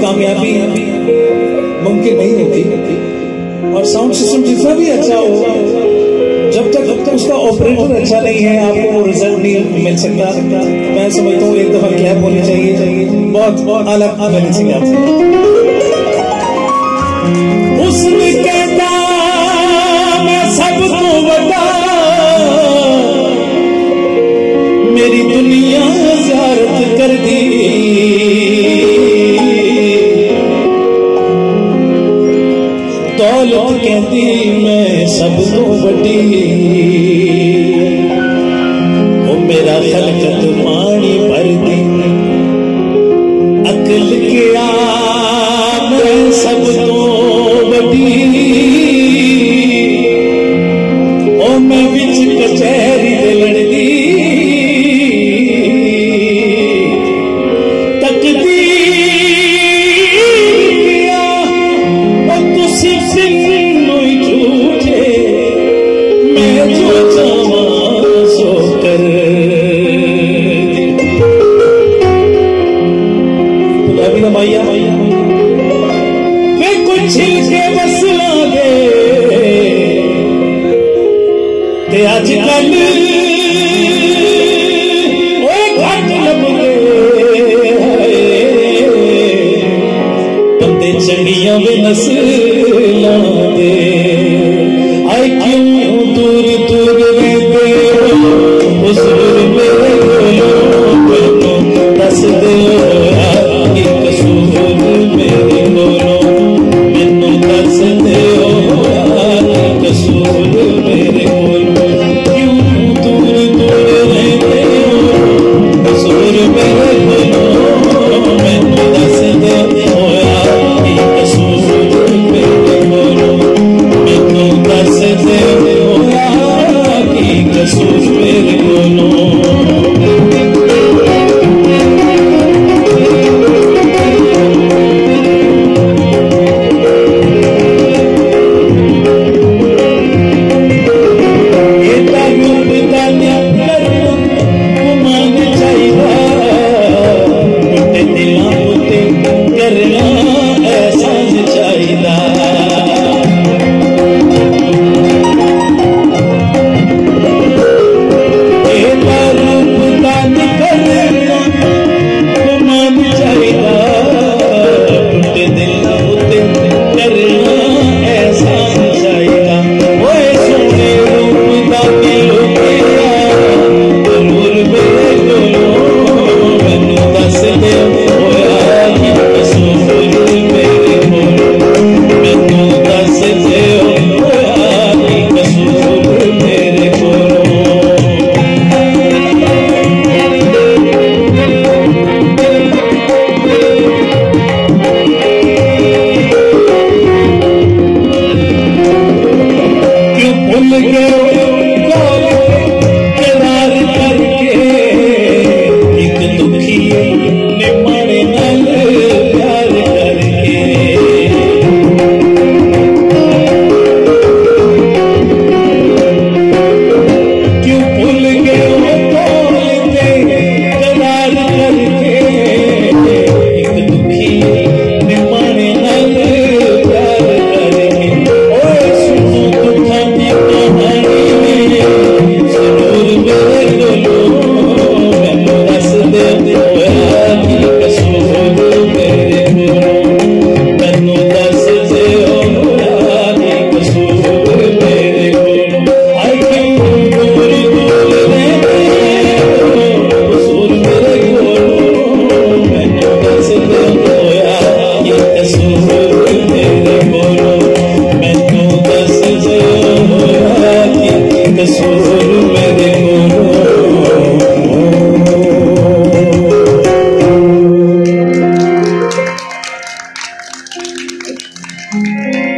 कामयाबी मुमकिन नहीं होती। और साउंड सिस्टम जितना भी अच्छा हो, जब तक उसका ऑपरेटर अच्छा नहीं है आपको वो रिजल्ट नहीं मिल सकता। मैं समझता हूँ एक दफा क्लैप होनी चाहिए। बहुत अलग मैनेजिंग है उसने कहता मैं सबको बता मेरी दुनिया ज़ियारत कर दी। दौलत कहती मैं सबको बड़ी वो मेरा खलकत पानी भर दी। अकल के मैं सबको बड़ी ओ मैं बिच कचहरी दे लड़दी। वे कुछ छिलके बसला दे ते अजकल घट लभदे बंदे चंगियां वे नस्लां दे। आए क्यों दूर दूर रहंदे हुजूर मेरे कोलों मैनूं दस दे Thank you.